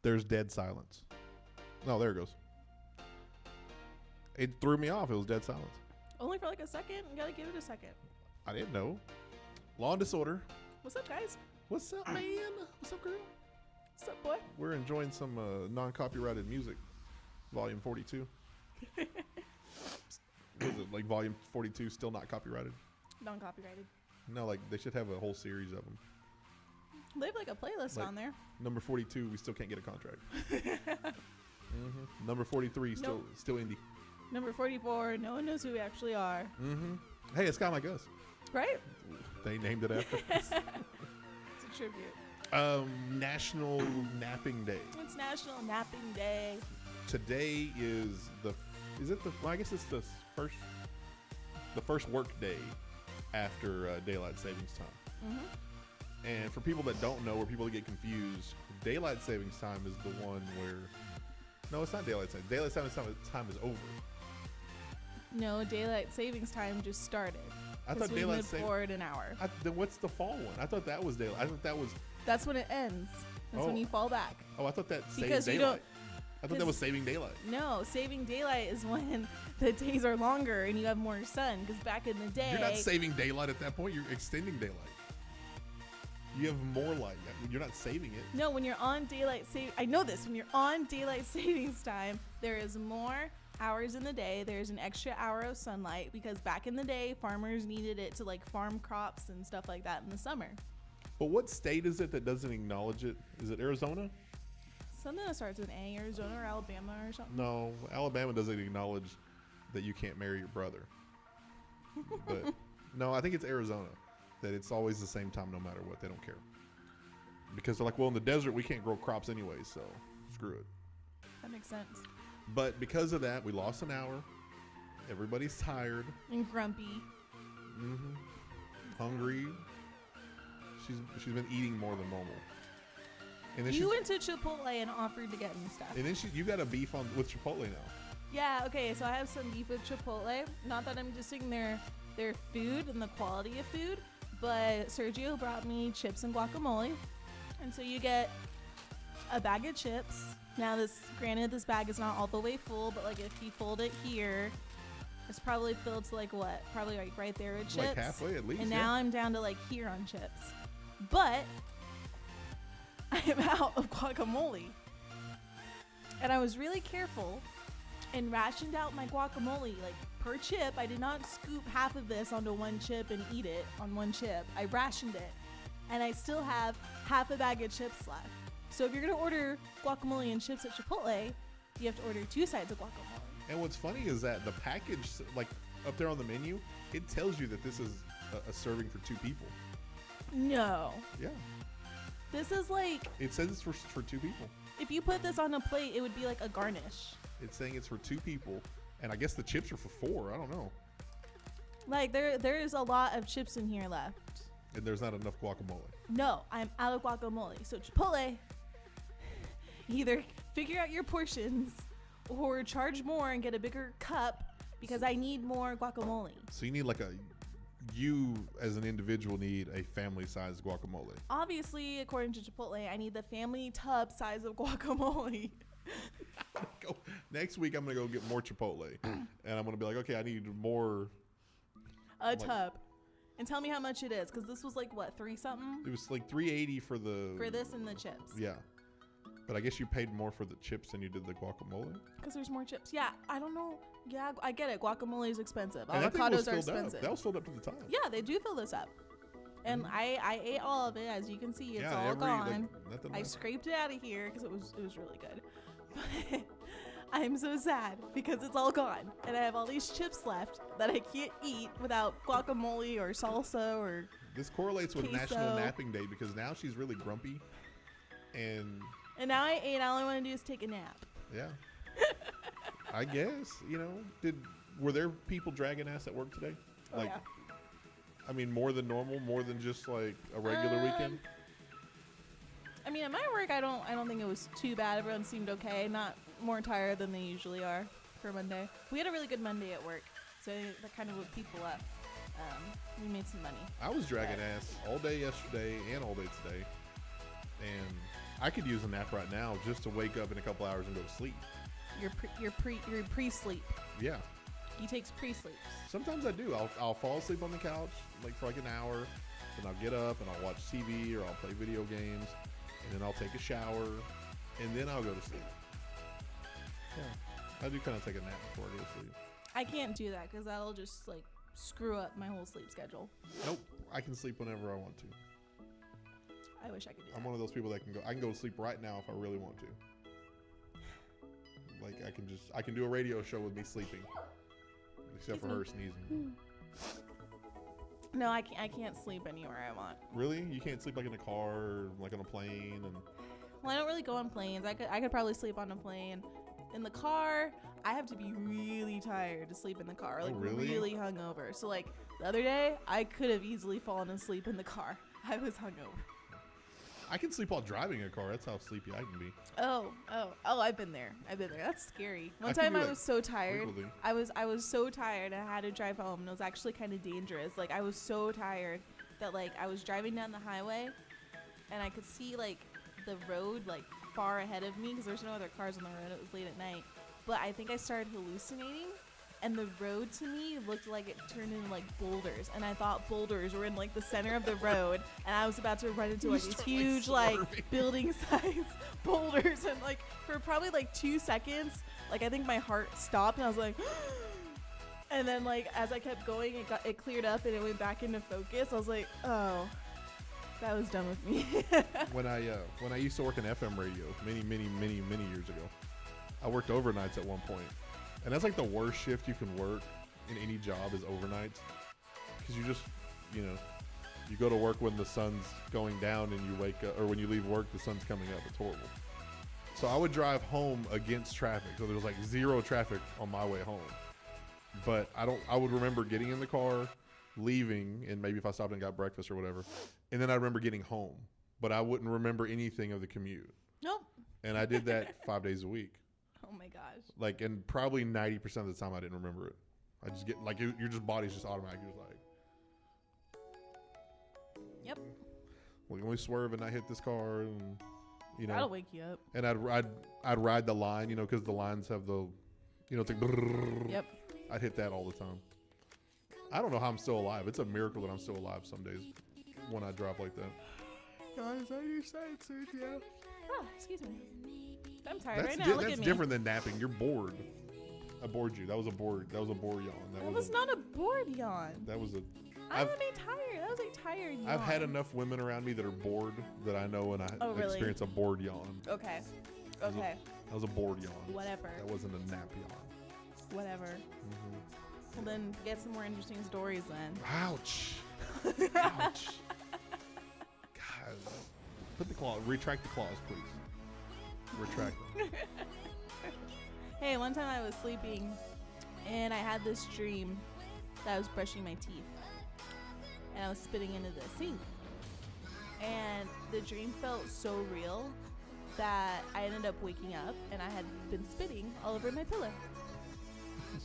There's dead silence. No, there it goes. It threw me off. It was dead silence. Only for like a second. You gotta give it a second. I didn't know. Law and Disorder. What's up, guys? What's up, man? What's up, girl? What's up, boy? We're enjoying some non-copyrighted music. Volume 42. Was it like Volume 42 still not copyrighted? Non-copyrighted. No, like they should have a whole series of them. They have like a playlist Like, on there. Number 42, we still can't get a contract. Number 43, still indie. Number 44, no one knows who we actually are. Hey, it's kind of like us. Right? They named it after us. It's a tribute. National Napping Day. It's National Napping Day. Today is I guess it's the first work day after daylight savings time. And for people that don't know, or people that get confused, daylight savings time is the one where, no, it's not daylight savings. Daylight savings time is over. No, daylight savings time just started. I thought we daylight moved forward an hour. Then what's the fall one? I thought that was daylight. I thought that was. That's when it ends. That's when you fall back. Oh, I thought that saved Because you daylight. I thought that was saving daylight. No, saving daylight is when the days are longer and you have more sun. Because back in the day, You're not saving daylight at that point. You're extending daylight. You have more light. You're not saving it. No, when you're on daylight I know this. When you're on daylight savings time, there is more hours in the day. There's an extra hour of sunlight because back in the day, farmers needed it to like farm crops and stuff like that in the summer. But what state is it that doesn't acknowledge it? Is it Arizona? Something that starts with A, Arizona or Alabama or something. No, Alabama doesn't acknowledge that you can't marry your brother. But no, I think it's Arizona. That it's always the same time no matter what. They don't care. Because they're like, well, in the desert, we can't grow crops anyway, so screw it. That makes sense. But because of that, we lost an hour. Everybody's tired. And grumpy. Hungry. She's been eating more than normal. And then You went to Chipotle and offered to get me stuff. And then you got a beef with Chipotle now. Yeah, okay, so I have some beef with Chipotle. Not that I'm dissing their food and the quality of food, but Sergio brought me chips and guacamole. And so you get a bag of chips. Now granted this bag is not all the way full, but like if you fold it here, it's probably filled to like what? Probably like right there with chips. Like halfway at least. And now I'm down to like here on chips. But I am out of guacamole. And I was really careful and rationed out my guacamole like per chip. I did not scoop half of this onto one chip and eat it on one chip. I rationed it. And I still have half a bag of chips left. So if you're going to order guacamole and chips at Chipotle, you have to order 2 sides of guacamole. And what's funny is that the package, like up there on the menu, it tells you that this is a serving for 2 people. No. Yeah. This is like... It says it's for 2 people. If you put this on a plate, it would be like a garnish. It's saying it's for 2 people. And I guess the chips are for 4. I don't know. Like, there is a lot of chips in here left. And there's not enough guacamole. No, I'm out of guacamole. So Chipotle, either figure out your portions or charge more and get a bigger cup because I need more guacamole. So you need like you as an individual need a family-sized guacamole. Obviously, according to Chipotle, I need the family tub size of guacamole. Next week, I'm going to go get more Chipotle. And I'm going to be like, okay, I need more. A tub. And tell me how much it is, because this was like, what, 3 something? It was like $3.80 for this and the chips. Yeah. But I guess you paid more for the chips than you did the guacamole. Because there's more chips. Yeah, I don't know. Yeah, I get it. Guacamole is expensive. And that thing was Avocados are filled up. expensive. That was filled up to the top. Yeah, they do fill this up. And I ate all of it. As you can see, it's all gone. I scraped it out of here because it was really good. But I'm so sad because it's all gone. And I have all these chips left that I can't eat without guacamole or salsa or This correlates with queso. National Napping Day because now she's really grumpy. And now I ate. All I want to do is take a nap. Yeah. I guess, were there people dragging ass at work today? Oh, yeah. I mean, more than normal, more than just like a regular weekend? I mean, at my work, I don't think it was too bad. Everyone seemed okay. Not more tired than they usually are for Monday. We had a really good Monday at work, so that kind of woke people up. We made some money. I was dragging ass all day yesterday and all day today, and I could use a nap right now just to wake up in a couple hours and go to sleep. You're pre-sleep. Yeah. He takes pre-sleeps. Sometimes I do. I'll fall asleep on the couch like for like an hour, then I'll get up and I'll watch TV or I'll play video games, and then I'll take a shower, and then I'll go to sleep. Yeah, I do kind of take a nap before I go to sleep. I can't do that because that'll just like screw up my whole sleep schedule. Nope, I can sleep whenever I want to. I wish I could do that. I'm one of those people that can go. I can go to sleep right now if I really want to. Like I can do a radio show with me sleeping, except for her sneezing. No, I can't sleep anywhere I want. Really? You can't sleep like in a car or like on a plane? And Well, I don't really go on planes. I could probably sleep on a plane. In the car, I have to be really tired to sleep in the car, like really hungover. So like the other day, I could have easily fallen asleep in the car. I was hungover. I can sleep while driving a car. That's how sleepy I can be. Oh! I've been there. That's scary. One time I was so tired. I was so tired. I had to drive home, and it was actually kind of dangerous. Like I was so tired that like I was driving down the highway, and I could see like the road like far ahead of me because there's no other cars on the road. It was late at night, but I think I started hallucinating. And the road to me looked like it turned into like boulders, and I thought boulders were in like the center of the road, and I was about to run into like these huge like building size boulders, and like for probably like 2 seconds, like I think my heart stopped, and I was like, and then like as I kept going, it cleared up and it went back into focus. I was like, oh, that was done with me. When I used to work in FM radio many years ago, I worked overnights at one point. And that's like the worst shift you can work in any job is overnights. Because you just, you go to work when the sun's going down and you wake up, or when you leave work, the sun's coming up. It's horrible. So I would drive home against traffic. So there was like zero traffic on my way home. But I would remember getting in the car, leaving, and maybe if I stopped and got breakfast or whatever. And then I remember getting home. But I wouldn't remember anything of the commute. Nope. And I did that 5 days a week. Oh my gosh. Like, and probably 90% of the time I didn't remember it. I just get, like, your just body's just automatic. You're just like, yep. well, let me swerve and not hit this car, and, That'll wake you up. And I'd ride the line, because the lines have the, it's like, yep. I'd hit that all the time. I don't know how I'm still alive. It's a miracle that I'm still alive some days when I drive like that. Guys, I used to yeah. Oh, excuse me. I'm tired right now. Look at me. That's different than napping. You're bored. I bored you. That was a bore yawn. That was not a bored yawn. That was a. I would be tired. That was a tired yawn. I've had enough women around me that are bored that I know when I experience a bored yawn. Okay. That was a bored yawn. Whatever. That wasn't a nap yawn. Whatever. Mm-hmm. Well, then get some more interesting stories then. Ouch. Ouch. God. Put the claw. Retract the claws, please. Retract them. Hey, one time I was sleeping and I had this dream that I was brushing my teeth and I was spitting into the sink, and the dream felt so real that I ended up waking up and I had been spitting all over my pillow.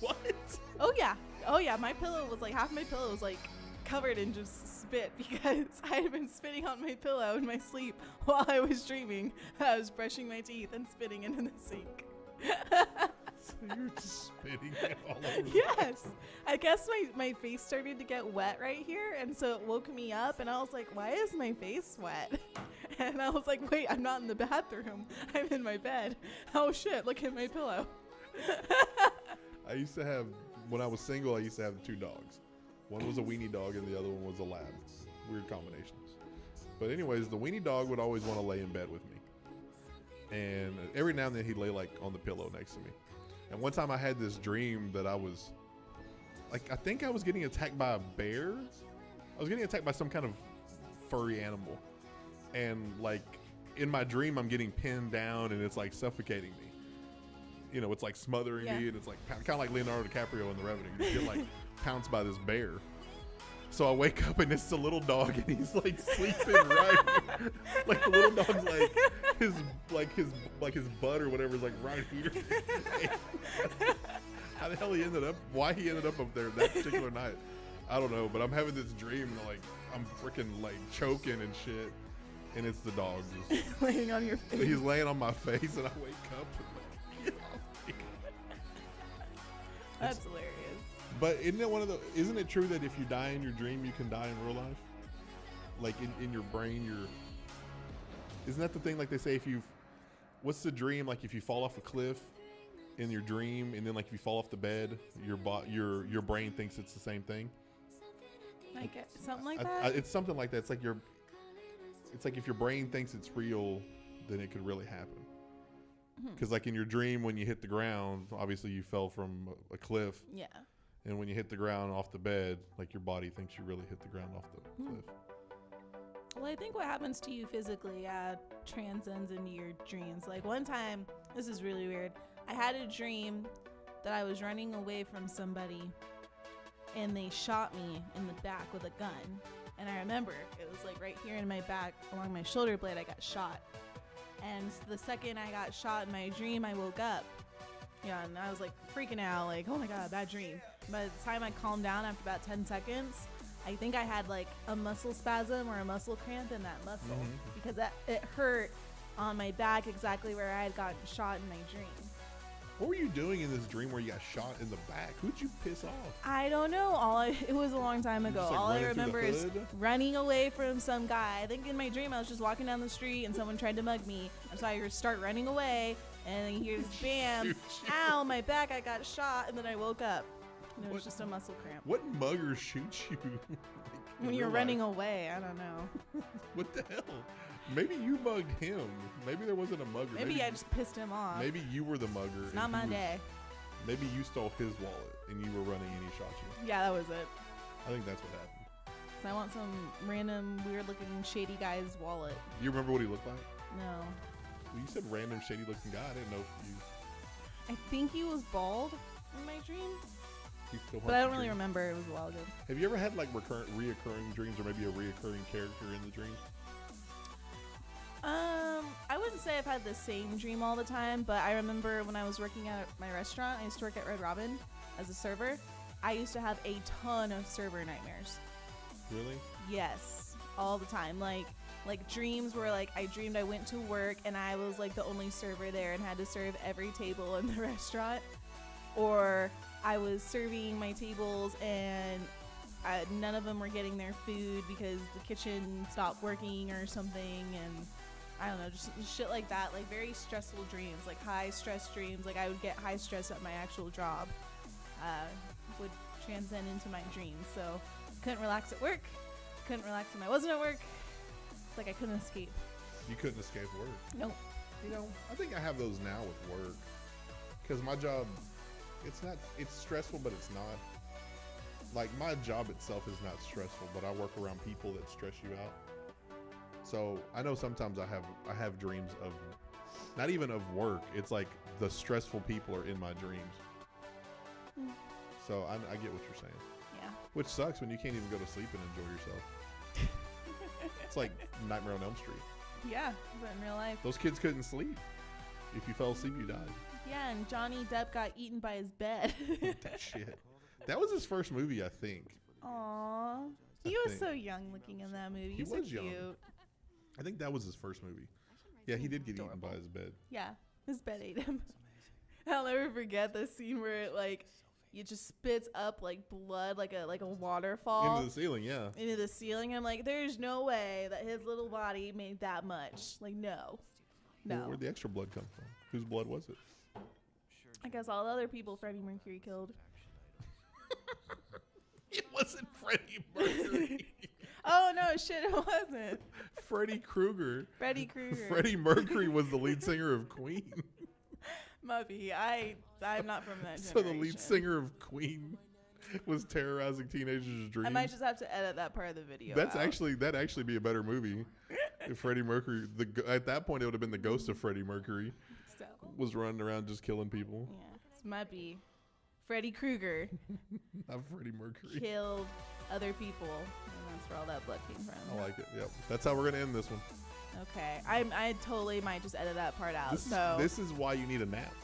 What? Oh yeah, my pillow was like, half my pillow was like covered in just spit because I had been spitting on my pillow in my sleep while I was dreaming. I was brushing my teeth and spitting into the sink. So you're just spitting it all over. Yes. I guess my face started to get wet right here, and so it woke me up, and I was like, why is my face wet? And I was like, wait, I'm not in the bathroom. I'm in my bed. Oh shit, look at my pillow. I used to have, when I was single, I used to have 2 dogs. One was a weenie dog and the other one was a lab. Weird combinations. But anyways, the weenie dog would always want to lay in bed with me. And every now and then he'd lay like on the pillow next to me. And one time I had this dream that I was, like, I think I was getting attacked by a bear. I was getting attacked by some kind of furry animal. And like in my dream, I'm getting pinned down and it's like suffocating me. It's like smothering me, and it's like kind of like Leonardo DiCaprio in The Revenant. You get like pounced by this bear. So I wake up and it's the little dog and he's like sleeping right here. Like the little dog's like his butt or whatever is like right here. How the hell why he ended up there that particular night, I don't know, but I'm having this dream and like I'm freaking like choking and shit. and it's the dog. Just, laying on your face. he's laying on my face, and I wake up. And get off me. That's hilarious. But isn't it true that if you die in your dream, you can die in real life? Like in your brain, isn't that the thing? Like they say, what's the dream? Like if you fall off a cliff in your dream, and then like if you fall off the bed, your brain thinks it's the same thing. Like something like that. It's something like that. It's like if your brain thinks it's real, then it could really happen. Because like in your dream, when you hit the ground, obviously you fell from a cliff. Yeah. And when you hit the ground off the bed, like your body thinks you really hit the ground off the cliff. Well, I think what happens to you physically transcends into your dreams. Like one time, this is really weird. I had a dream that I was running away from somebody and they shot me in the back with a gun. And I remember it was like right here in my back along my shoulder blade, I got shot. And the second I got shot in my dream, I woke up. Yeah, and I was like freaking out, like, oh my God, bad dream. By the time I calmed down after about 10 seconds, I think I had like a muscle spasm or a muscle cramp in that muscle because it hurt on my back exactly where I had gotten shot in my dream. What were you doing in this dream where you got shot in the back? Who'd you piss off? I don't know. It was a long time ago. Like All I remember is running away from some guy. I think in my dream I was just walking down the street and someone tried to mug me. And so I start running away and then you hear this bam, ow, my back, I got shot, and then I woke up. And it was just a muscle cramp. What mugger shoots you? When you're running away, I don't know. What the hell? Maybe you mugged him. Maybe there wasn't a mugger. Maybe I just pissed him off. Maybe you were the mugger. It's not my day. Maybe you stole his wallet and you were running and he shot you. Yeah, that was it. I think that's what happened. So I want some random, weird-looking, shady guy's wallet. You remember what he looked like? No. Well, you said random, shady-looking guy. I didn't know if you... I think he was bald in my dream. But I don't really remember. It was a while ago. Have you ever had like reoccurring dreams, or maybe a reoccurring character in the dream? I wouldn't say I've had the same dream all the time, but I remember when I was working at my restaurant, I used to work at Red Robin as a server. I used to have a ton of server nightmares. Really? Yes, all the time. Like dreams where like I dreamed I went to work and I was like the only server there and had to serve every table in the restaurant, or I was serving my tables and none of them were getting their food because the kitchen stopped working or something, and I don't know, just shit like that. Like very stressful dreams, like high stress dreams. Like I would get high stress at my actual job, would transcend into my dreams. So couldn't relax at work, couldn't relax when I wasn't at work. It's like I couldn't escape. You couldn't escape work? Nope. You know, I think I have those now with work, because my job, it's stressful, but it's not. Like my job itself is not stressful, but I work around people that stress you out. So I know sometimes I have dreams of, not even of work. It's like the stressful people are in my dreams. So I get what you're saying. Yeah. Which sucks when you can't even go to sleep and enjoy yourself. It's like Nightmare on Elm Street. Yeah, but in real life. Those kids couldn't sleep. If you fell asleep, you died. Yeah, and Johnny Depp got eaten by his bed. Shit. That was his first movie, I think. Aww. He was so young looking in that movie. He was so cute. Young. I think that was his first movie. Yeah, he did get eaten by his bed. Yeah, his bed ate him. I'll never forget the scene where it just spits up like blood, like a waterfall into the ceiling. Yeah, into the ceiling. I'm like, there's no way that his little body made that much. Like, no. Where'd the extra blood come from? Whose blood was it? I guess all the other people Freddie Mercury killed. It wasn't Freddie Mercury. Oh no, shit, it wasn't. Freddy Krueger. Freddie Krueger. Freddie Mercury was the lead singer of Queen. Mubby, I'm not from that generation. So the lead singer of Queen was terrorizing teenagers' dreams. I might just have to edit that part of the video. That'd actually be a better movie. If Freddie Mercury, at that point it would have been the ghost of Freddie Mercury, was running around just killing people. Yeah, this might be Freddie Krueger. Not Freddie Mercury. Killed other people, and that's where all that blood came from. I like it. Yep, that's how we're gonna end this one. Okay, I totally might just edit that part out. This is why you need a nap.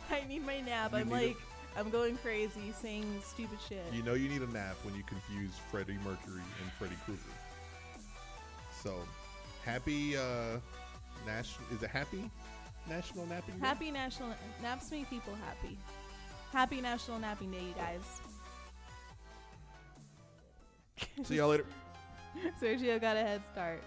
I need my nap. I'm going crazy saying stupid shit. You know you need a nap when you confuse Freddie Mercury and Freddy Krueger. So Happy national. Is it Happy National Napping Day? Happy National Naps make people happy. Happy National Napping Day, you guys. See y'all later. Sergio got a head start.